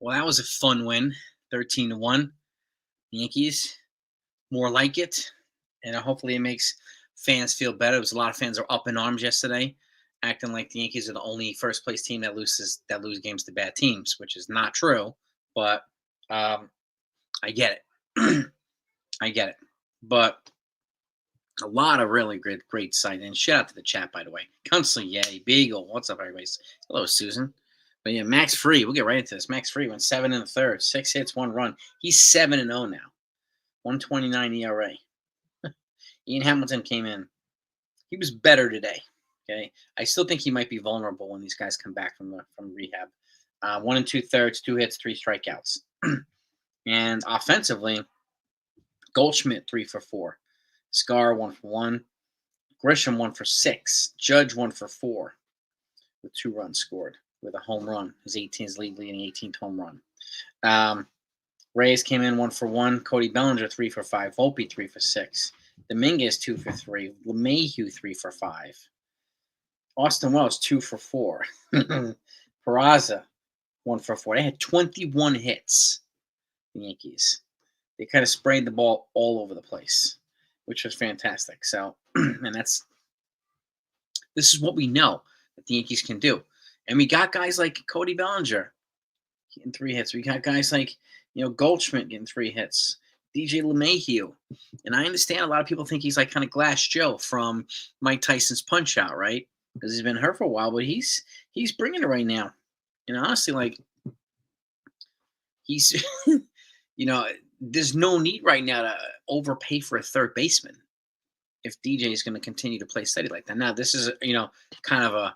Well, that was a fun win, 13-1. Yankees, more like it, and hopefully it makes fans feel better. There was a lot of fans are up in arms yesterday, acting like the Yankees are the only first place team that lose games to bad teams, which is not true. But um, I get it. I get it. But a lot of really great sight. And shout out to the chat, by the way. Council, yay. Beagle. What's up, everybody? Hello, Susan. But yeah, Max Free. We'll get right into this. Max Free went 7 in the third, 6 hits, 1 run. He's 7-0 now. 129 ERA. Ian Hamilton came in. He was better today. Okay. I still think he might be vulnerable when these guys come back from rehab. 1 2/3, 2 hits, 3 strikeouts. And offensively, Goldschmidt 3 for 4. Scar 1 for 1. Grisham 1 for 6. Judge 1 for 4 with 2 runs scored with a home run. His 18th leading 18th home run. Reyes came in 1 for 1. Cody Bellinger 3 for 5. Volpe 3 for 6. Dominguez 2 for 3. LeMahieu 3 for 5. Austin Wells 2 for 4. Peraza 1 for 4. They had 21 hits. The Yankees. They kind of sprayed the ball all over the place, which was fantastic. So, and this is what we know that the Yankees can do. And we got guys like Cody Bellinger getting 3 hits. We got guys like, Goldschmidt getting 3 hits. DJ LeMahieu. And I understand a lot of people think he's like kind of Glass Joe from Mike Tyson's Punch-Out, right? Because he's been hurt for a while, but he's bringing it right now. And honestly, like, he's, there's no need right now to overpay for a third baseman if DJ is going to continue to play steady like that. Now, this is, kind of a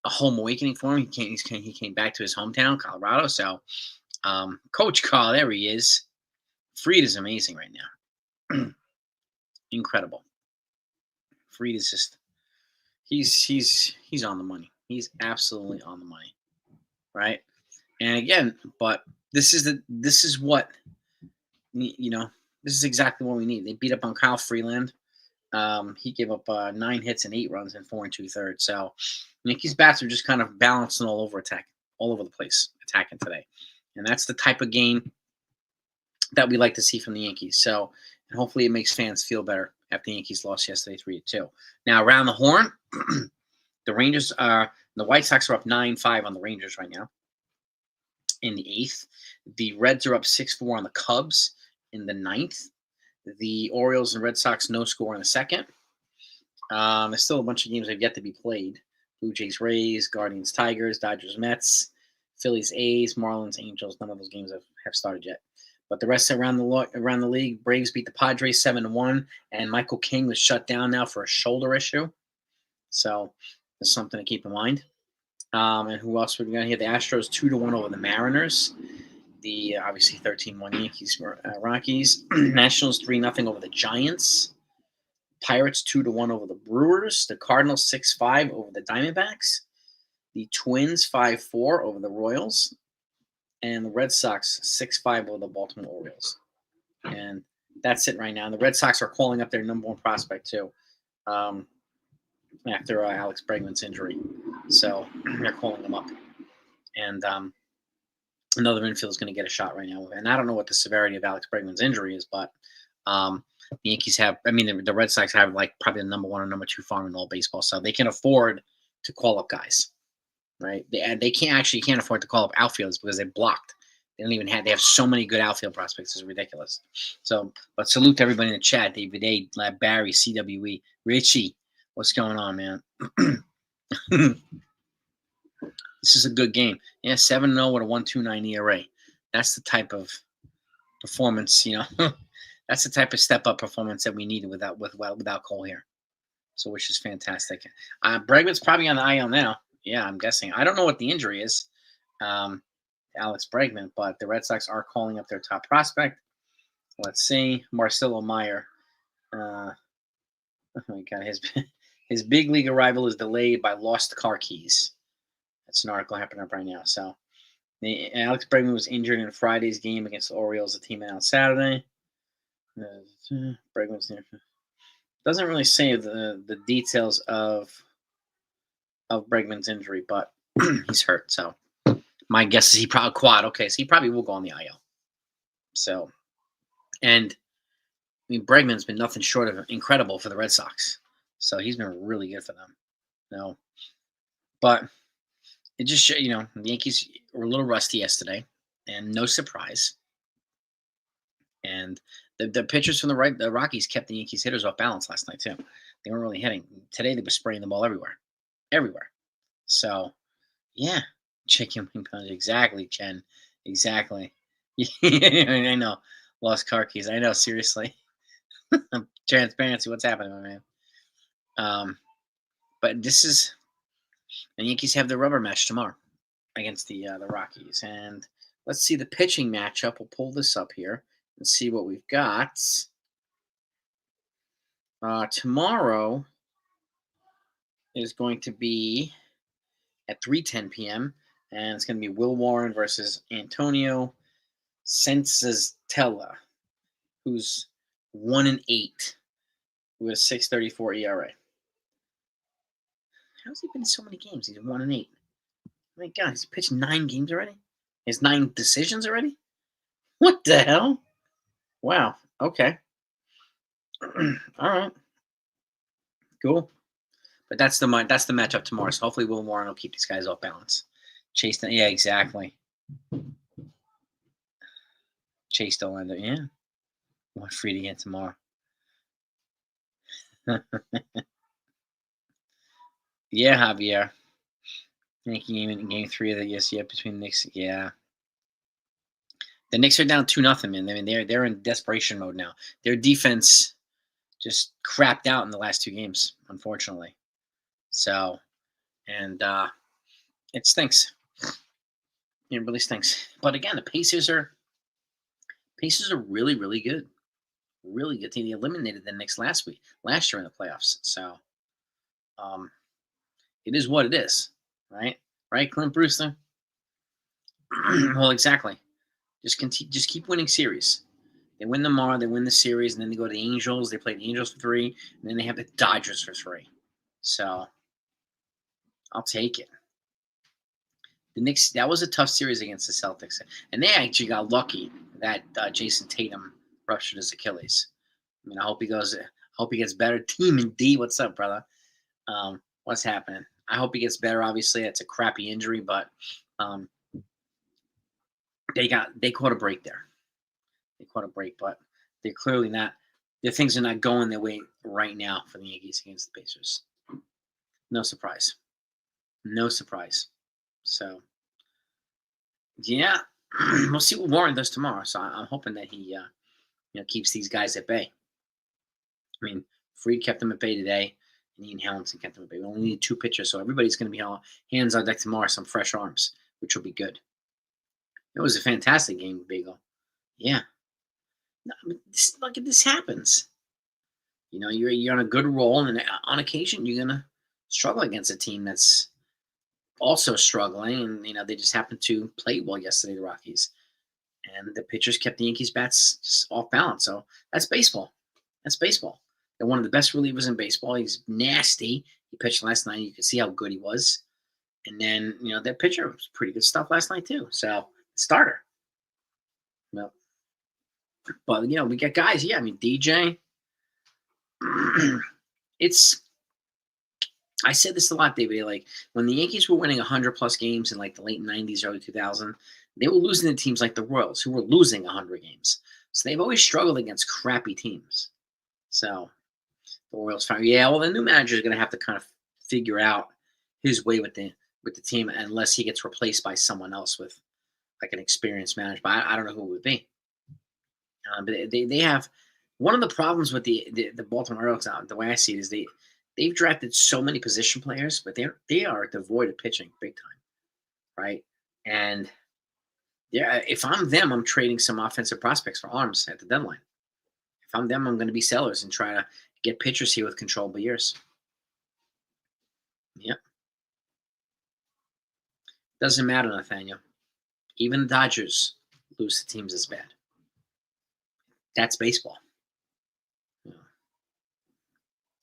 home awakening for him. He came back to his hometown, Colorado. So, Coach Carl, there he is. Fried is amazing right now. Incredible. Fried is just he's on the money. He's absolutely on the money, right? And again, but this is what this is exactly what we need. They beat up on Kyle Freeland. He gave up 9 hits and 8 runs in 4 2/3. So Yankees bats are just kind of balancing all over the place, attacking today. And that's the type of game that we like to see from the Yankees. So, and hopefully it makes fans feel better after the Yankees lost yesterday 3-2. Now, around the horn, the White Sox are up 9-5 on the Rangers right now in the 8th. The Reds are up 6-4 on the Cubs in the 9th. The Orioles and Red Sox no score in the 2nd. There's still a bunch of games that have yet to be played. Blue Jays, Rays, Guardians, Tigers, Dodgers, Mets, Phillies, A's, Marlins, Angels. None of those games have started yet. But the rest around the league, Braves beat the Padres 7-1, and Michael King was shut down now for a shoulder issue. So that's something to keep in mind. And who else we got here? The Astros 2-1 over the Mariners. The obviously 13-1 Yankees, Rockies. Nationals 3-0 over the Giants. Pirates 2-1 over the Brewers. The Cardinals 6-5 over the Diamondbacks. The Twins 5-4 over the Royals. And the Red Sox 6-5 over the Baltimore Orioles. And that's it right now. And the Red Sox are calling up their number 1 prospect too, after Alex Bregman's injury. So they're calling him up. And another infield is going to get a shot right now. And I don't know what the severity of Alex Bregman's injury is, but the Yankees the Red Sox have like probably the number 1 or number 2 farm in all baseball. So they can afford to call up guys. Right, they can't afford to call up outfielders because they're blocked. They have so many good outfield prospects. It's ridiculous. So, but salute to everybody in the chat. David A, Lab Barry, CWE, Richie. What's going on, man? This is a good game. Yeah, 7-0 with a 1.29 ERA. That's the type of performance, That's the type of step-up performance that we needed without Cole here. So, which is fantastic. Bregman's probably on the IL now. Yeah, I'm guessing. I don't know what the injury is, Alex Bregman, but the Red Sox are calling up their top prospect. Let's see. Marcelo Meyer. Oh my God, his big league arrival is delayed by lost car keys. That's an article happening up right now. So, Alex Bregman was injured in Friday's game against the Orioles. The team out Saturday. Bregman's there. Doesn't really say the details of Bregman's injury, but he's hurt. So My guess is he probably quad. Okay, so he probably will go on the IL. So, and I mean, Bregman's been nothing short of incredible for the Red Sox. So he's been really good for them. No, but it just the Yankees were a little rusty yesterday, and no surprise. And the pitchers from the Rockies kept the Yankees hitters off balance last night too. They weren't really hitting. Today they were spraying the ball everywhere, everywhere. So yeah, chicken wing punch. Exactly, Chen. Exactly. I know. Lost car keys. I know. Seriously. Transparency. What's happening, my man? But this is the Yankees have the rubber match tomorrow against the Rockies, and let's see the pitching matchup. We'll pull this up here and see what we've got. Tomorrow is going to be at 3:10 p.m. and it's going to be Will Warren versus Antonio Senzatella, who's 1-8 with a 6.34 ERA. How's he been in so many games? He's 1-8. My God, he's pitched 9 games already. He has 9 decisions already. What the hell? Wow. Okay. All right. Cool. But that's the matchup tomorrow. So hopefully Will Warren will keep these guys off balance. Chase them. Yeah, exactly. Chase Dollander. Yeah. Want free again tomorrow. Yeah, Javier. Yankee game in game 3 of the yeah, between Knicks. Yeah. The Knicks are down 2-0, man. I mean, they're in desperation mode now. Their defense just crapped out in the last 2 games, unfortunately. So, and it stinks. It really stinks. But again, the Pacers are really, really good. Really good team. They eliminated the Knicks last year in the playoffs. So, it is what it is, right? Right, Clint Brewster. Well, exactly. Just keep winning series. They win tomorrow, they win the series, and then they go to the Angels. They play the Angels for 3, and then they have the Dodgers for 3. So I'll take it. The Knicks, that was a tough series against the Celtics, and they actually got lucky that Jason Tatum ruptured his Achilles. I mean, I hope he gets better. Team and D, what's up, brother? What's happening? I hope he gets better. Obviously, it's a crappy injury, but they caught a break there. They caught a break, but they're clearly not. Things are not going their way right now for the Yankees against the Pacers. No surprise. No surprise. So, yeah, we'll see what Warren does tomorrow. So I'm hoping that he, keeps these guys at bay. I mean, Fried kept them at bay today, and Ian Hamilton kept them at bay. We only need 2 pitchers, so everybody's going to be all hands on deck tomorrow. Some fresh arms, which will be good. It was a fantastic game, Bagel. Yeah. No, I mean, this happens. You're on a good roll, and on occasion you're gonna struggle against a team that's also struggling, and they just happened to play well yesterday, the Rockies, and the pitchers kept the Yankees bats just off balance. So that's baseball. That's baseball. They're one of the best relievers in baseball. He's nasty. He pitched last night. You could see how good he was, and then their pitcher was pretty good stuff last night too. So starter. Well, but we got guys. Yeah, I mean DJ. I said this a lot, David. Like when the Yankees were winning 100+ games in like the late '90s, early 2000s, they were losing to teams like the Royals, who were losing 100 games. So they've always struggled against crappy teams. So the Royals found, well, the new manager is going to have to kind of figure out his way with the team, unless he gets replaced by someone else with like an experienced manager. But I don't know who it would be. But they have one of the problems with the Baltimore Orioles now. The way I see it is they've drafted so many position players, but they are devoid of pitching big time, right? And if I'm them, I'm trading some offensive prospects for arms at the deadline. If I'm them, I'm going to be sellers and try to get pitchers here with controllable years. Yep. Doesn't matter, Nathaniel. Even the Dodgers lose to teams as bad. That's baseball.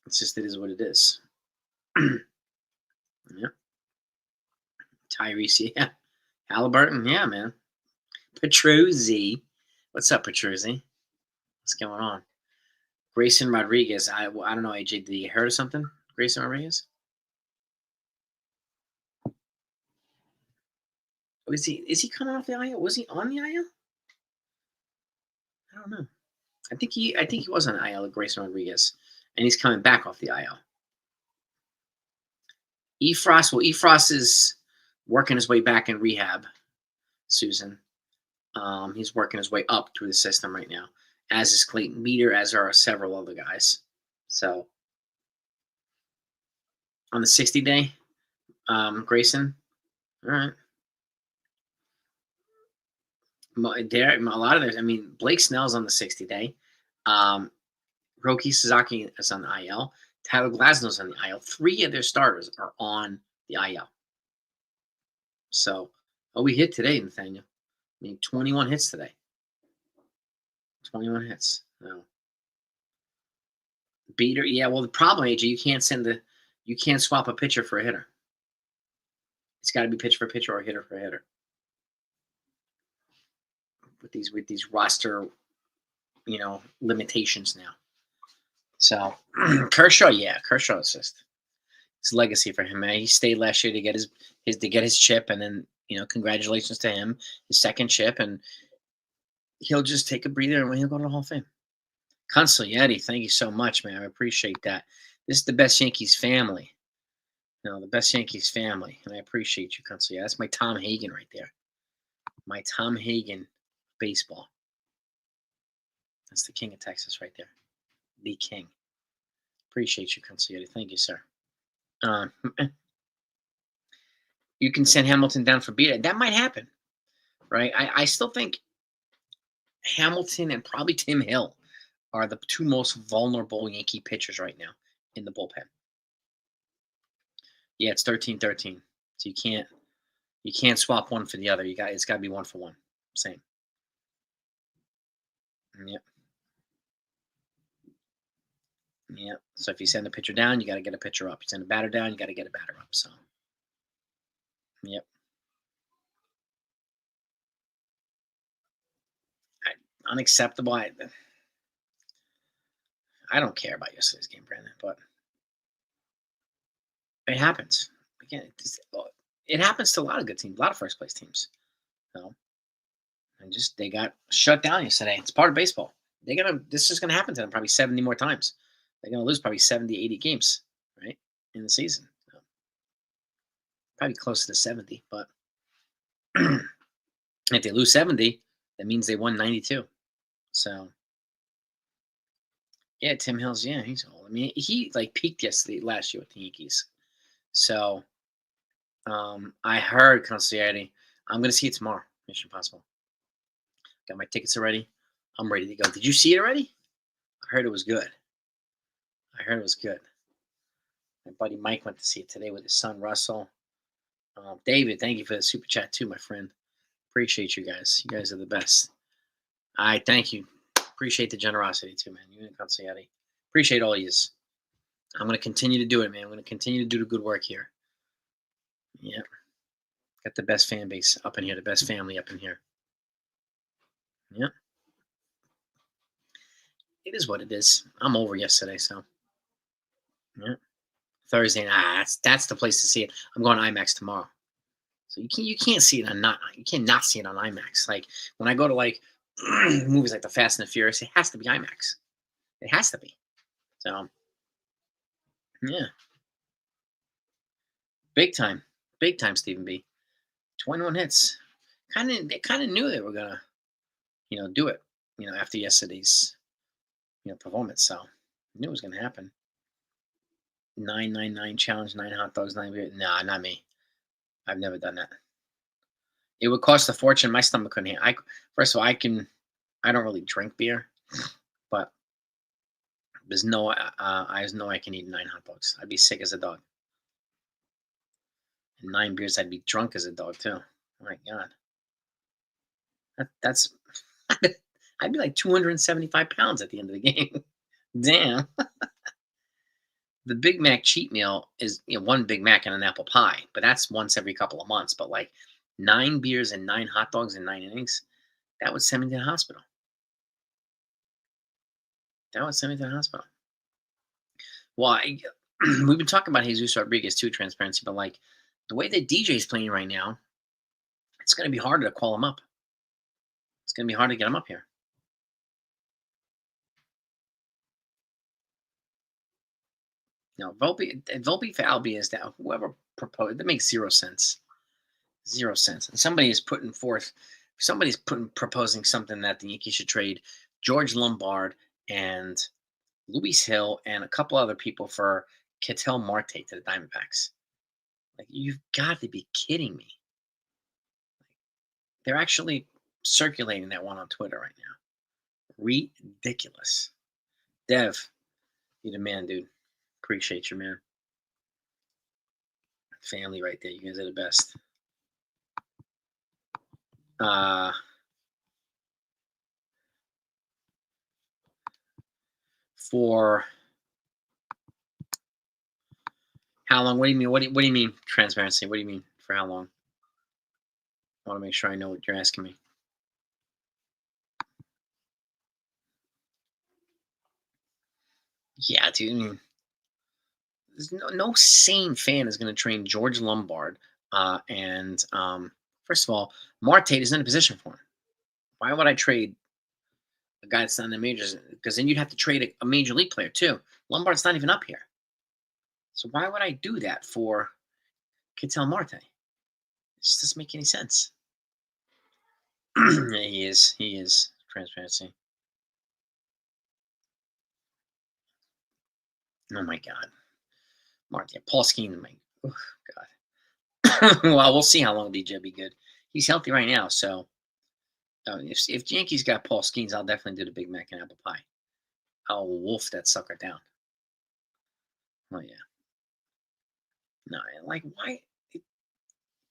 It's just, it is what it is. Yeah. Tyrese, yeah. Halliburton, yeah, man. Petruzzi. What's up, Petruzzi? What's going on? Grayson Rodriguez. I don't know, AJ. Did you heard of something? Grayson Rodriguez? Is he coming off the IL? Was he on the IL? I don't know. I think he was on IL, Grayson Rodriguez, and he's coming back off the IL. Efrost. Well, Efrost is working his way back in rehab. Susan. He's working his way up through the system right now, as is Clayton Beater, as are several other guys. So on the 60 day, Grayson. All right. There, a lot of there's. I mean, Blake Snell's on the 60 day. Roki Sasaki is on the IL. Tyler Glasnow's on the IL. Three of their starters are on the IL. So, we hit today, Nathaniel. I mean, 21 hits today. 21 hits. No. Beater, yeah. Well, the problem, AJ, you can't swap a pitcher for a hitter. It's got to be pitcher for pitcher or hitter for hitter. With these roster, limitations now. So Kershaw, yeah, Kershaw is just his legacy for him, man. He stayed last year to get his chip, and then congratulations to him, his second chip, and he'll just take a breather and he'll go to the Hall of Fame. Consiglietti, thank you so much, man. I appreciate that. This is the best Yankees family. The best Yankees family, and I appreciate you, Consiglietti. That's my Tom Hagen right there. My Tom Hagen baseball. That's the king of Texas right there. The king. Appreciate you, Consiglietti. Thank you, sir. You can send Hamilton down for Beater. That might happen, right? I still think Hamilton and probably Tim Hill are the two most vulnerable Yankee pitchers right now in the bullpen. Yeah, it's 13-13. So you can't swap one for the other. It's got to be one for one. Same. Yep. Yep. So if you send a pitcher down, you got to get a pitcher up. You send a batter down, you got to get a batter up. So, yep. Unacceptable. I don't care about yesterday's game, Brandon, but it happens. Again, it happens to a lot of good teams, a lot of first place teams. And they got shut down yesterday. It's part of baseball. This is gonna happen to them probably 70 more times. They're gonna lose probably 70, 80 games, right, in the season. Probably close to 70, but if they lose 70, that means they won 92. So yeah, Tim Hill's, yeah, he's old. I mean, he peaked last year with the Yankees. So I heard Consiglietti. I'm gonna see it tomorrow. Mission Impossible. Got my tickets already. I'm ready to go. Did you see it already? I heard it was good. My buddy Mike went to see it today with his son Russell. David, thank you for the super chat too, my friend. Appreciate you guys. You guys are the best. I thank you. Appreciate the generosity too, man. You and Consiglietti. Appreciate all yous. I'm going to continue to do it, man. I'm going to continue to do the good work here. Yeah. Got the best fan base up in here, the best family up in here. Yeah. It is what it is. I'm over yesterday, so. Yeah. Thursday, that's the place to see it. I'm going IMAX tomorrow. So you can't see it you can't not see it on IMAX. Like when I go to movies like the Fast and the Furious, it has to be IMAX. It has to be. So yeah. Big time, Stephen B. 21 hits. They kind of knew they were gonna, do it. After yesterday's, performance. So I knew it was gonna happen. 999 challenge, 9 hot dogs, 9 beer. Nah, not me. I've never done that. It would cost a fortune. My stomach couldn't handle. First of all, I don't really drink beer, but there's no, I know I can eat 9 hot dogs. I'd be sick as a dog. And 9 beers, I'd be drunk as a dog too. Oh my God. That's, I'd be like 275 pounds at the end of the game. Damn. The Big Mac cheat meal is one Big Mac and an apple pie, but that's once every couple of months. But 9 beers and 9 hot dogs in 9 innings, that would send me to the hospital. That would send me to the hospital. Well, we've been talking about Jesus Rodriguez too, transparency, but like the way that DJ's playing right now, it's going to be harder to call him up. It's going to be hard to get him up here. No, Volpe for Albia is that whoever proposed that makes 0 sense. 0 sense. And somebody's proposing something that the Yankees should trade George Lombard and Luis Hill and a couple other people for Ketel Marte to the Diamondbacks. Like, you've got to be kidding me. They're actually circulating that one on Twitter right now. Ridiculous. Dev, you're the man, dude. Appreciate you, man. Family right there. You guys are the best. For how long? What do you mean? What do you mean transparency? What do you mean for how long? I want to make sure I know what you're asking me. Yeah, dude. I mean, there's no sane fan is going to train George Lombard. And first of all, Marte is not in a position for him. Why would I trade a guy that's not in the majors? Because then you'd have to trade a major league player too. Lombard's not even up here. So why would I do that for Ketel Marte? It just doesn't make any sense. He is transparency. Oh my God, Marte, Paul Skeens, oh God. Well, we'll see how long DJ will be good. He's healthy right now, so if Yankees got Paul Skeens, I'll definitely do the Big Mac and apple pie. I'll wolf that sucker down. Oh yeah. No, like why,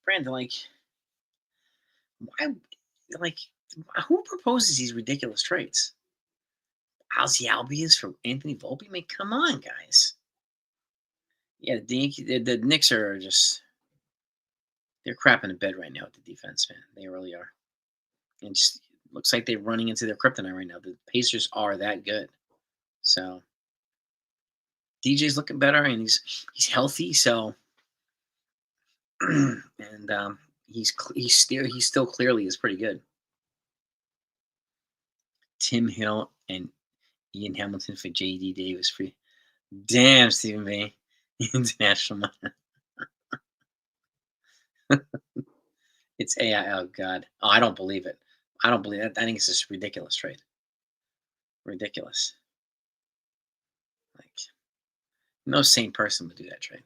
Brandon? Like why? Like who proposes these ridiculous trades? Ozzy Albies for Anthony Volpe? Make come on, guys. Yeah, the Knicks are just they're crap in the bed right now with the defense, man. They really are. And just looks like they're running into their kryptonite right now. The Pacers are that good. So DJ's looking better and he's healthy, so and he's still clearly is pretty good. Tim Hill and Ian Hamilton for JD Davis for damn Stephen B. International. It's AI. Oh God. Oh, I don't believe it. I don't believe that. I think it's just ridiculous trade. Ridiculous. Like no sane person would do that trade.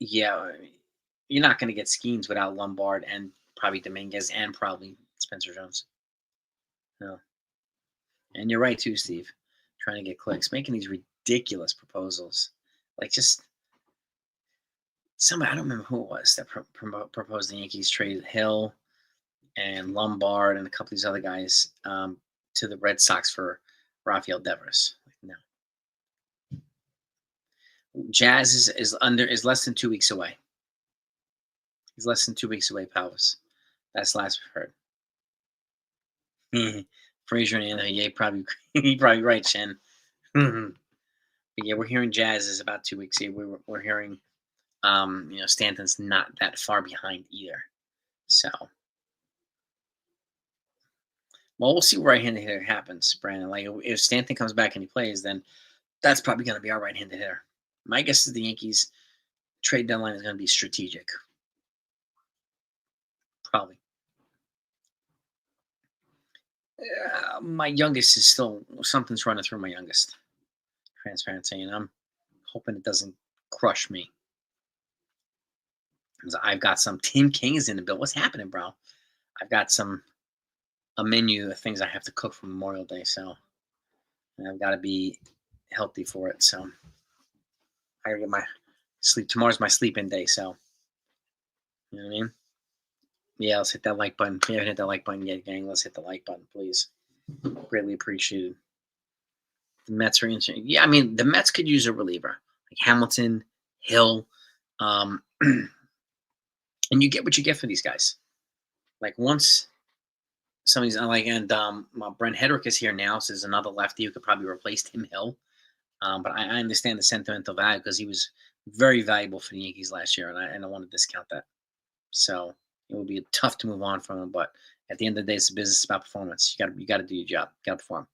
Yeah, I mean, you're not going to get Skeens without Lombard and probably Dominguez and probably Spencer Jones. No. And you're right too, Steve. Trying to get clicks, making these ridiculous proposals, like just somebody I don't remember who it was that proposed the Yankees trade Hill and Lombard and a couple of these other guys to the Red Sox for Rafael Devers. No, Jazz is less than 2 weeks away. He's less than 2 weeks away, Palvis. That's the last we've heard. Frazier and Anthony, yeah, he probably right, Shen. But yeah, we're hearing Jazz is about 2 weeks. We're hearing, Stanton's not that far behind either. So, well, we'll see what right-handed hitter happens, Brandon. Like if Stanton comes back and he plays, then that's probably going to be our right-handed hitter. My guess is the Yankees trade deadline is going to be strategic. Probably. My youngest is still something's running through my youngest. Transparency, and I'm hoping it doesn't crush me. I've got some Tim King is in the bill. What's happening, bro? I've got a menu of things I have to cook for Memorial Day, so I've got to be healthy for it. So I gotta get my sleep. Tomorrow's my sleep-in day, so you know what I mean. Yeah, let's hit that like button. If you haven't hit that like button yet, gang, let's hit the like button, please. Greatly appreciated. The Mets are interesting. Yeah, I mean, the Mets could use a reliever. Like Hamilton, Hill, And you get what you get for these guys. Like once somebody's like, and Brent Hedrick is here now, so there's another lefty who could probably replace Tim Hill. But I understand the sentimental value because he was very valuable for the Yankees last year, and I don't want to discount that. So it would be tough to move on from him. But at the end of the day, it's a business. It's about performance. You got to do your job. You got to perform.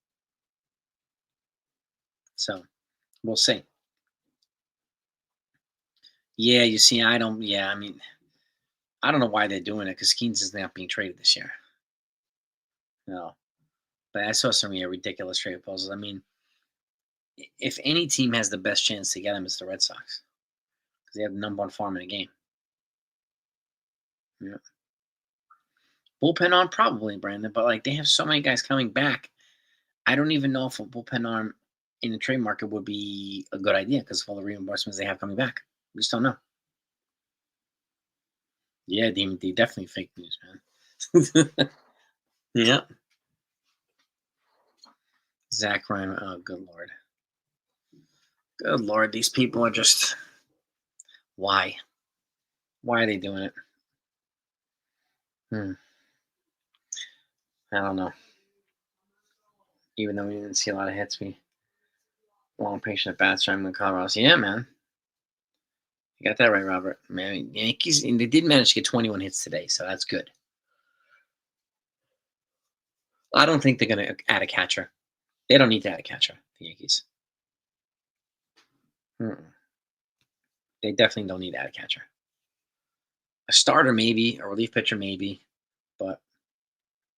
So we'll see. Yeah, you see, I don't. Yeah, I mean, I don't know why they're doing it because Skeens is not being traded this year. No, but I saw some ridiculous trade proposals. I mean, if any team has the best chance to get him, it's the Red Sox because they have the number one farm in the game. Yeah. Bullpen arm, probably, Brandon, but like they have so many guys coming back. I don't even know if a bullpen arm in the trade market would be a good idea because of all the reimbursements they have coming back. We just don't know. Yeah, they definitely fake news, man. Yeah. Zach Ryan. Oh, good lord. Good lord, these people are just why? Why are they doing it? I don't know. Even though we didn't see a lot of hits, we long patient at bats trying to Colorado. So, yeah, man. You got that right, Robert. Man, Yankees, and they did manage to get 21 hits today, so that's good. I don't think they're going to add a catcher. They don't need to add a catcher, the Yankees. They definitely don't need to add a catcher. A starter, maybe. A relief pitcher, maybe. But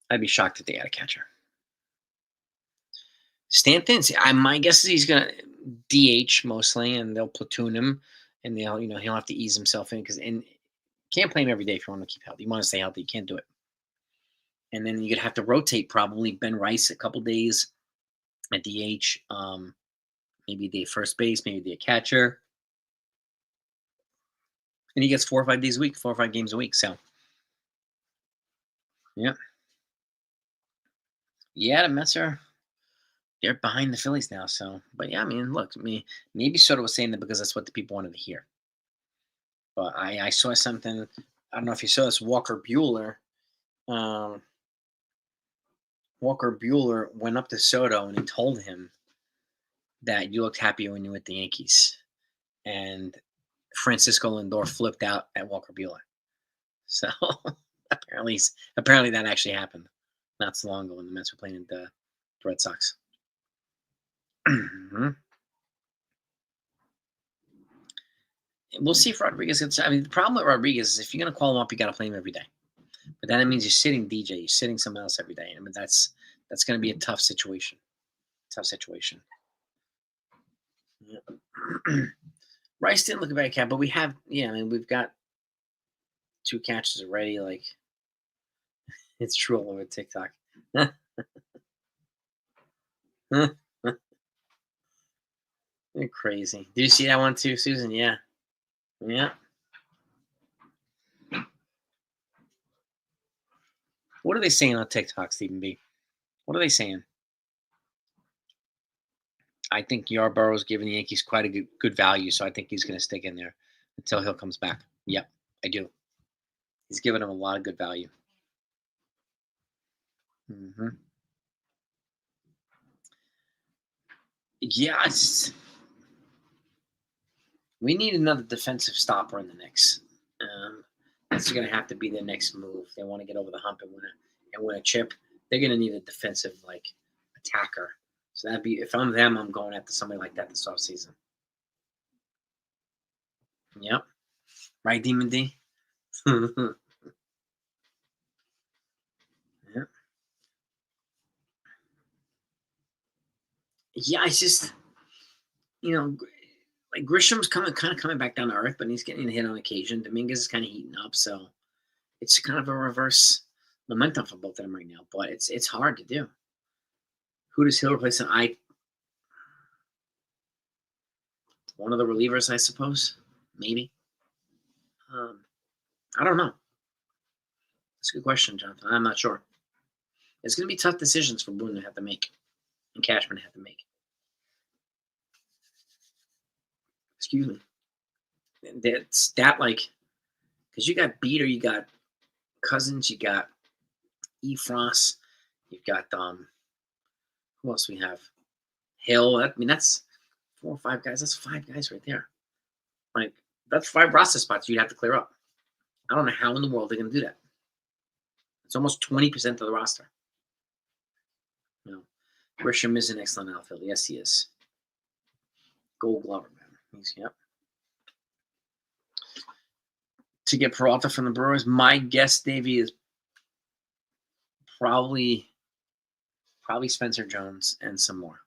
I'd be shocked if they add a catcher. Stanton, my guess is he's going to DH mostly, and they'll platoon him, and he'll have to ease himself in because can't play him every day if you want to keep healthy. You want to stay healthy, you can't do it. And then you'd have to rotate probably Ben Rice a couple days at DH, maybe the first base, maybe the catcher, and he gets 4 or 5 days a week, 4 or 5 games a week. So, yeah, the Mets they're behind the Phillies now. So, but yeah, I mean, look, maybe Soto was saying that because that's what the people wanted to hear. But I saw something. I don't know if you saw this. Walker Bueller went up to Soto and he told him that you looked happy when you were with the Yankees. And Francisco Lindor flipped out at Walker Bueller. So apparently that actually happened not so long ago when the Mets were playing the Red Sox. Mm-hmm. We'll see if Rodriguez gets. I mean, the problem with Rodriguez is if you're going to call him up, you got to play him every day. But then it means you're sitting DJ, you're sitting someone else every day. I mean, that's going to be a tough situation. Yeah. Rice didn't look a bad cat, but we have, I mean, we've got 2 catches already. Like, it's true all over TikTok. You're crazy. Did you see that one too, Susan? Yeah. Yeah. What are they saying on TikTok, Stephen B? What are they saying? I think Yarborough's giving the Yankees quite a good value, so I think he's going to stick in there until Hill comes back. Yep, I do. He's giving him a lot of good value. Mm-hmm. Yeah, we need another defensive stopper in the Knicks. That's going to have to be their next move. They want to get over the hump and win a chip. They're going to need a defensive attacker. So that'd be, if I'm them, I'm going after somebody like that this offseason. Yep. Right, Demon D? Yeah. Yeah, it's just, like Grisham's kind of coming back down to earth, but he's getting hit on occasion. Dominguez is kind of heating up, so it's kind of a reverse momentum for both of them right now. But it's hard to do. Who does Hill replace? One of the relievers, I suppose, maybe. I don't know. That's a good question, Jonathan. I'm not sure. It's going to be tough decisions for Boone to have to make, and Cashman to have to make. Excuse me. That's that Because you got Beater, you got Cousins, you got E. Frost, you've got who else we have? Hill. I mean, that's 4 or 5 guys. That's 5 guys right there. Like that's 5 roster spots you'd have to clear up. I don't know how in the world they're going to do that. It's almost 20% of the roster. You know, Grisham is an excellent outfielder. Yes, he is. Gold Glover, man. Yep. To get Peralta from the Brewers, my guess, Davey, is probably Spencer Jones and some more.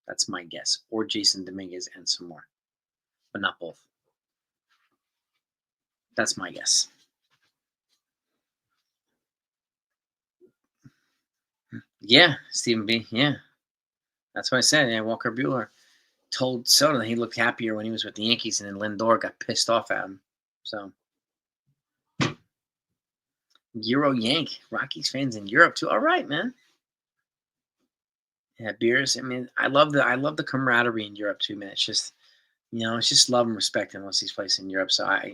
That's my guess. Or Jason Dominguez and some more. But not both. That's my guess. Yeah, Stephen B. Yeah. That's what I said. Yeah, Walker Buehler told Soto that he looked happier when he was with the Yankees, and then Lindor got pissed off at him. So, Euro Yank. Rockies fans in Europe, too. All right, man. Yeah, beers. I mean, I love the camaraderie in Europe, too, man. It's just, it's just love and respect in most of these places in Europe. So, I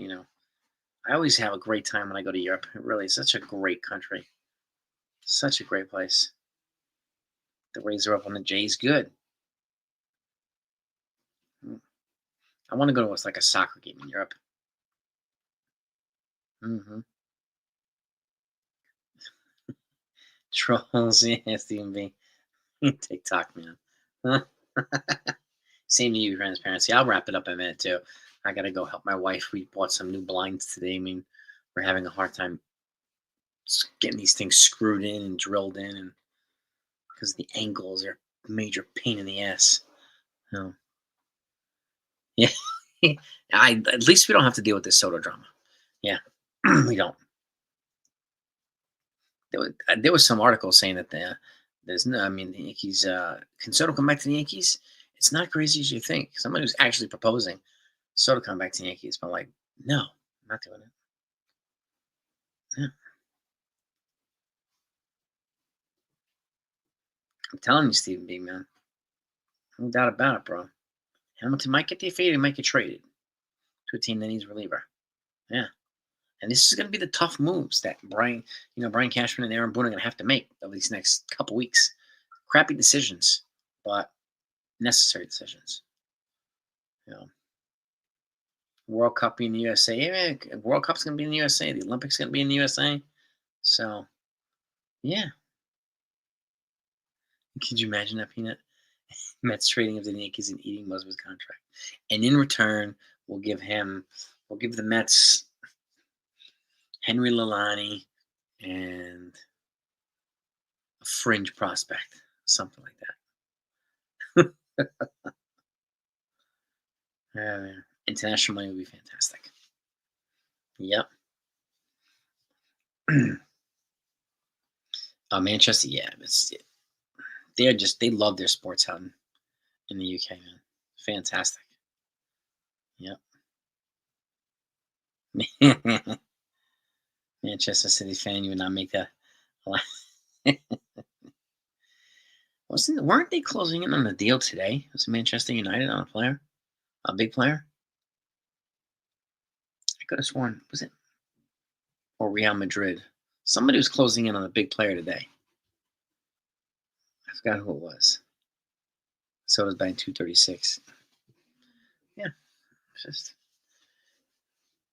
always have a great time when I go to Europe. It really is such a great country. Such a great place. The Rays are up on the Jays. Good. I want to go to what's like a soccer game in Europe. Mm-hmm. Trolls, yeah, Stephen B. TikTok, man. Same to you, transparency. I'll wrap it up in a minute, too. I got to go help my wife. We bought some new blinds today. I mean, we're having a hard time getting these things screwed in and drilled in, and because the angles are a major pain in the ass. No. Yeah. At least we don't have to deal with this Soto drama. Yeah. We don't. There was some article saying that there's no. I mean, the Yankees. Can Soto come back to the Yankees? It's not crazy as you think. Somebody was actually proposing Soto come back to the Yankees, but like, no, I'm not doing it. Yeah. I'm telling you, Stephen B, man. No doubt about it, bro. Hamilton might get defeated, might get traded to a team that needs a reliever. Yeah. And this is going to be the tough moves that Brian Cashman and Aaron Boone are going to have to make over these next couple weeks. Crappy decisions, but necessary decisions. World Cup being in the USA. Yeah, World Cup's going to be in the USA. The Olympics going to be in the USA. So, yeah. Could you imagine that, Peanut? Mets trading of the Yankees and eating most of his contract. And in return, we'll give the Mets Henry Lalani and a fringe prospect, something like that. International money would be fantastic. Yep. Manchester, yeah. They love their sports out in the UK, man. Fantastic. Yep. Manchester City fan, you would not make that. Weren't they closing in on a deal today? Was Manchester United on a player? A big player? I could have sworn, was it? Or Real Madrid. Somebody was closing in on a big player today. I forgot who it was. So it was buying 236. Yeah.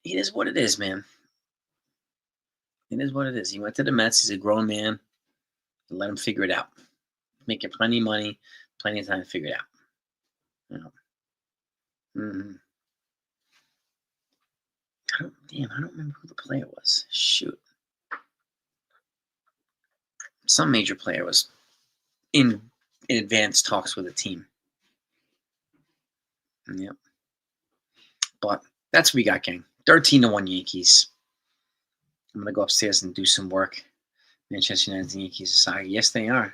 It is what it is, man. It is what it is. He went to the Mets. He's a grown man. Let him figure it out. Making plenty of money, plenty of time to figure it out. Mm-hmm. I don't remember who the player was. Shoot. Some major player was in advanced talks with a team. Yep. But that's what we got, gang. 13-1 Yankees. I'm going to go upstairs and do some work. Manchester United and Yankees saga. Yes, they are.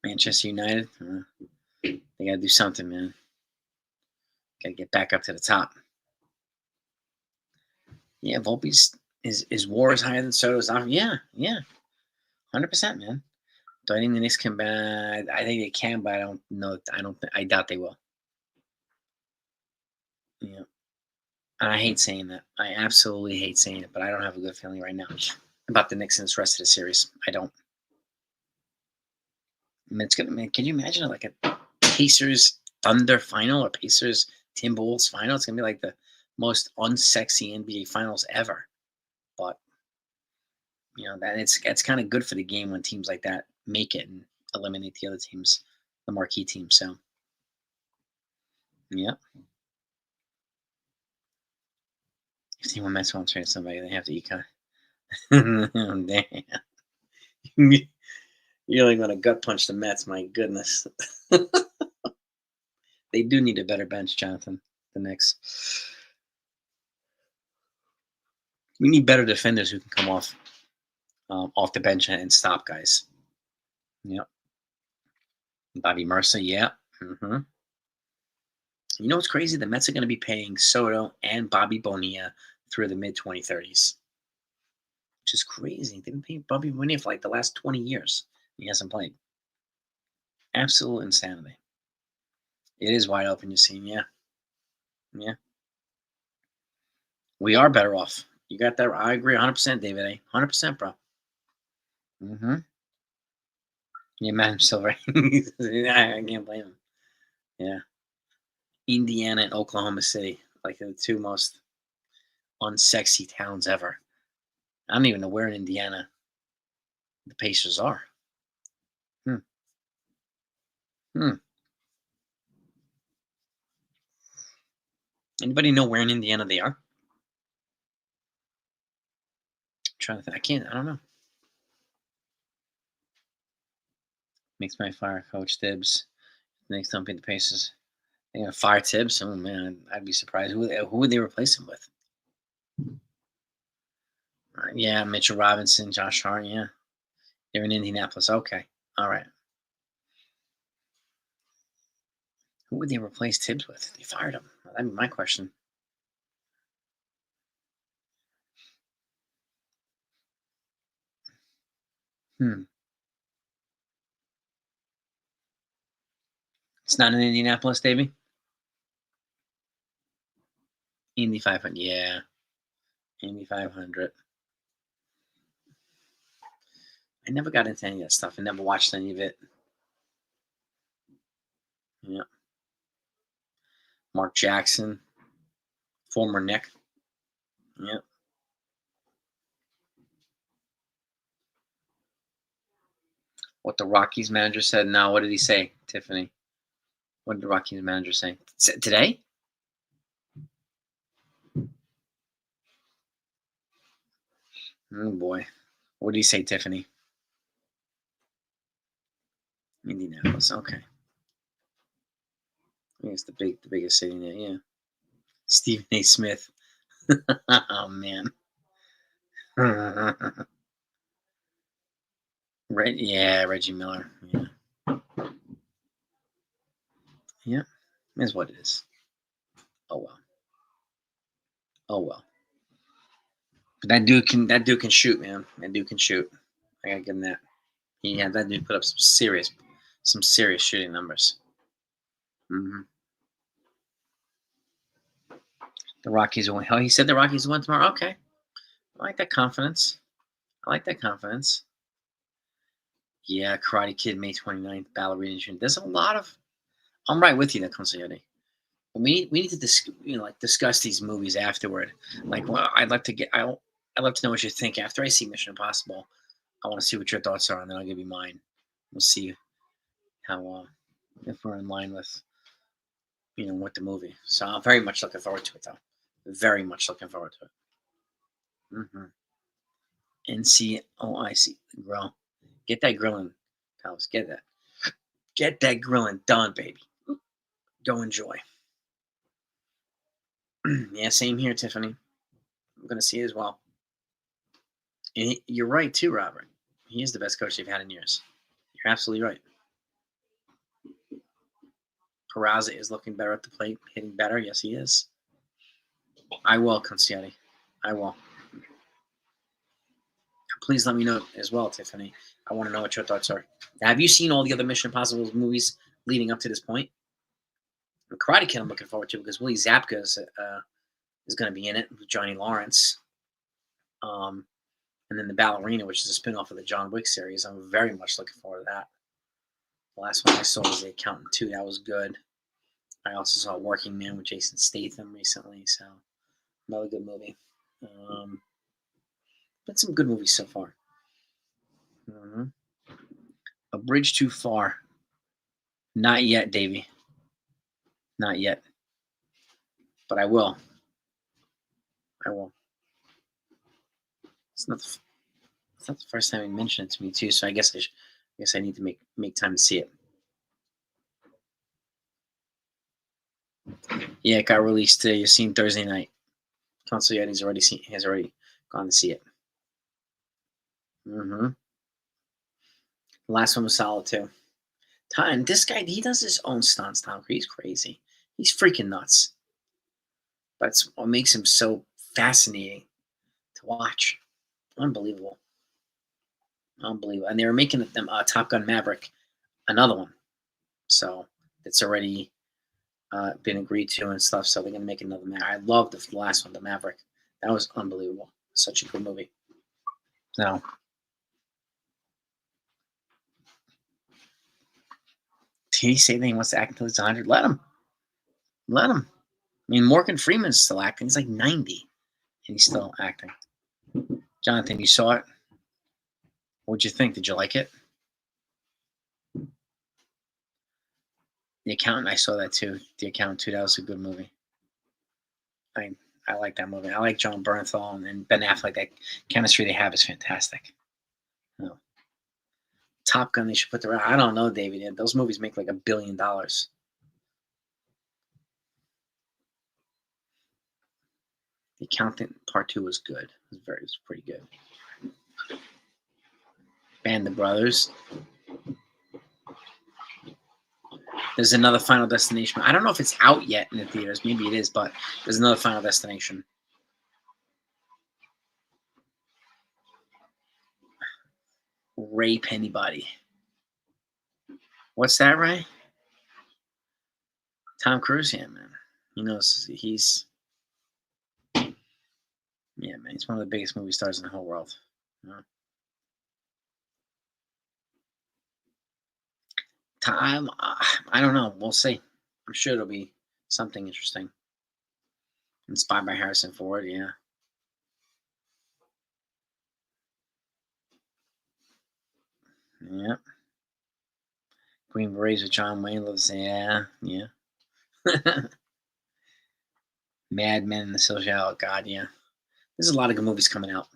Manchester United, they got to do something, man. Got to get back up to the top. Yeah, Volpe's his WAR is higher than Soto's. Yeah, 100%, man. Do I think the Knicks can? I think they can, but I don't know. I doubt they will. Yeah. And I hate saying that. I absolutely hate saying it, but I don't have a good feeling right now about the Knicks and this rest of the series. I don't. I mean, it's gonna. Man, can you imagine like a Pacers Thunder final or Pacers Timberwolves final? It's gonna be like the most unsexy NBA finals ever. But that it's kind of good for the game when teams like that make it and eliminate the other teams, the marquee teams. So yeah, if anyone Mets wants to trade somebody, they have to eat kind of. Damn, you're like gonna gut punch the Mets. My goodness, they do need a better bench, Jonathan. The Knicks. We need better defenders who can come off the bench and stop guys. Yep. Bobby Mercer. Yeah. hmm You know what's crazy? The Mets are going to be paying Soto and Bobby Bonilla through the mid 2030s, which is crazy. They've been paying Bobby Bonilla for like the last 20 years. He hasn't played. Absolute insanity. It is wide open. You're seeing, yeah, yeah. We are better off. You got that. I agree, 100%, David. 100%, bro. Mm-hmm. Yeah, Madam Silver. I can't blame him. Yeah. Indiana and Oklahoma City, like the two most unsexy towns ever. I don't even know where in Indiana the Pacers are. Hmm. Hmm. Anybody know where in Indiana they are? I'm trying to think. I can't. I don't know. Makes my fire coach Tibbs. Next don't beat the Pacers. They gonna fire Tibbs. Oh man, I'd be surprised. Who would they replace him with? Yeah, Mitchell Robinson, Josh Hart. Yeah, they're in Indianapolis. Okay, all right. Who would they replace Tibbs with? They fired him. That'd be my question. Hmm. It's not in Indianapolis, Davey. Indy 500. Yeah, Indy 500. I never got into any of that stuff. I never watched any of it. Yeah. Mark Jackson, former Nick. Yeah. What the Rockies manager said. No, what did he say, Tiffany? What did the Rockies manager say? Today? Oh boy. What did he say, Tiffany? Indianapolis. Okay. I think it's the biggest city there. Yeah. Stephen A. Smith. Oh man. Yeah, Reggie Miller. Yeah. Yeah. Is what it is. Oh well. Oh well. But that dude can shoot, man. That dude can shoot. I gotta give him that. That dude put up some serious shooting numbers. hmm The Rockies will win. Oh, he said the Rockies will win tomorrow. Okay, I like that confidence. I like that confidence. Yeah, Karate Kid, May 29th, Ballerina June. There's a lot of. I'm right with you, that Consigliere. We need to discuss these movies afterward. Like, well, I'd love to know what you think after I see Mission Impossible. I want to see what your thoughts are, and then I'll give you mine. We'll see how if we're in line with the movie. So I'm very much looking forward to it, though. Very much looking forward to it. Mm-hmm. NCOIC grill. Get that grilling, pals. Get that grilling done, baby. Go enjoy. Yeah, same here, Tiffany. I'm gonna see it as well. And you're right too, Robert. He is the best coach they've had in years. You're absolutely right. Peraza is looking better at the plate, hitting better. Yes, he is. I will, Consigliere. I will. Please let me know as well, Tiffany. I want to know what your thoughts are. Have you seen all the other Mission Impossible movies leading up to this point? The Karate Kid, I'm looking forward to because Willie Zabka is is going to be in it with Johnny Lawrence. And then The Ballerina, which is a spinoff of the John Wick series. I'm very much looking forward to that. The last one I saw was The Accountant 2. That was good. I also saw Working Man with Jason Statham recently, so another good movie. But some good movies so far. A Bridge Too Far. Not yet, Davey. Not yet. But I will. I will. It's not the first time he mentioned it to me too, so I guess I need to make time to see it. Yeah, it got released today. You're seeing Thursday night. Consul Yeti's has already gone to see it. The last one was solid too. Tom, this guy, he does his own stunts, Tom. He's crazy. He's freaking nuts. That's what makes him so fascinating to watch. Unbelievable. And they were making them Top Gun Maverick, another one. So it's already been agreed to and stuff. So they're going to make another Maverick. I loved the last one, the Maverick. That was unbelievable. Such a good movie. So did he say that he wants to act until he's 100? Let him. I mean, Morgan Freeman's still acting. He's like 90, and he's still acting. Jonathan, you saw it? What'd you think? Did you like it? The Accountant, I saw that too. The Accountant 2, that was a good movie. I like that movie. I like John Bernthal and Ben Affleck. That chemistry they have is fantastic. No. Top Gun, they should put the. I don't know, David. Those movies make like $1 billion. The Accountant Part 2 was good. It was pretty good. Band of Brothers. There's another Final Destination. I don't know if it's out yet in the theaters. Maybe it is, but there's another Final Destination. Rape anybody. What's that, Ray? Tom Cruise, yeah, man. He knows he's. Yeah, man. He's one of the biggest movie stars in the whole world. You know? Time, I don't know. We'll see. I'm sure it'll be something interesting. Inspired by Harrison Ford, yeah. Yep. Green Berets with John Wayne lives, yeah. Mad Men and the Social, oh God, yeah. There's a lot of good movies coming out.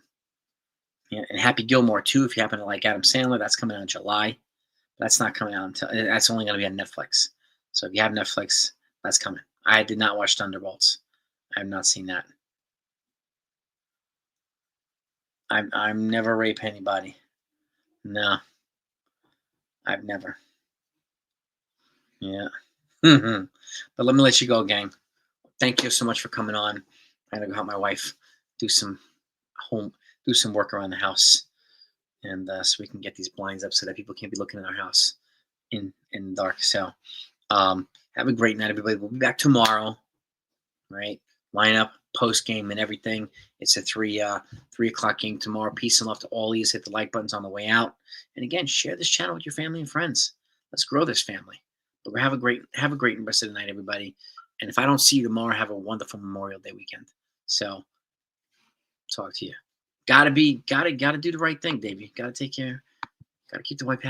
Yeah, and Happy Gilmore too. If you happen to like Adam Sandler, that's coming out in July. That's not coming out until that's only going to be on Netflix. So if you have Netflix, that's coming. I did not watch Thunderbolts. I have not seen that. I'm never rape anybody. No, I've never. Yeah. But let me let you go, gang. Thank you so much for coming on. I gotta go help my wife do some work around the house, and so we can get these blinds up so that people can't be looking in our house in the dark. So have a great night, everybody. We'll be back tomorrow, right? Line up, post game, and everything. It's a 3 o'clock game tomorrow. Peace and love to all of you. Hit the like buttons on the way out, and again, share this channel with your family and friends. Let's grow this family. But have a great rest of the night, everybody. And if I don't see you tomorrow, have a wonderful Memorial Day weekend. So, talk to you. Gotta do the right thing, Davey. Gotta take care. Gotta keep the wife happy.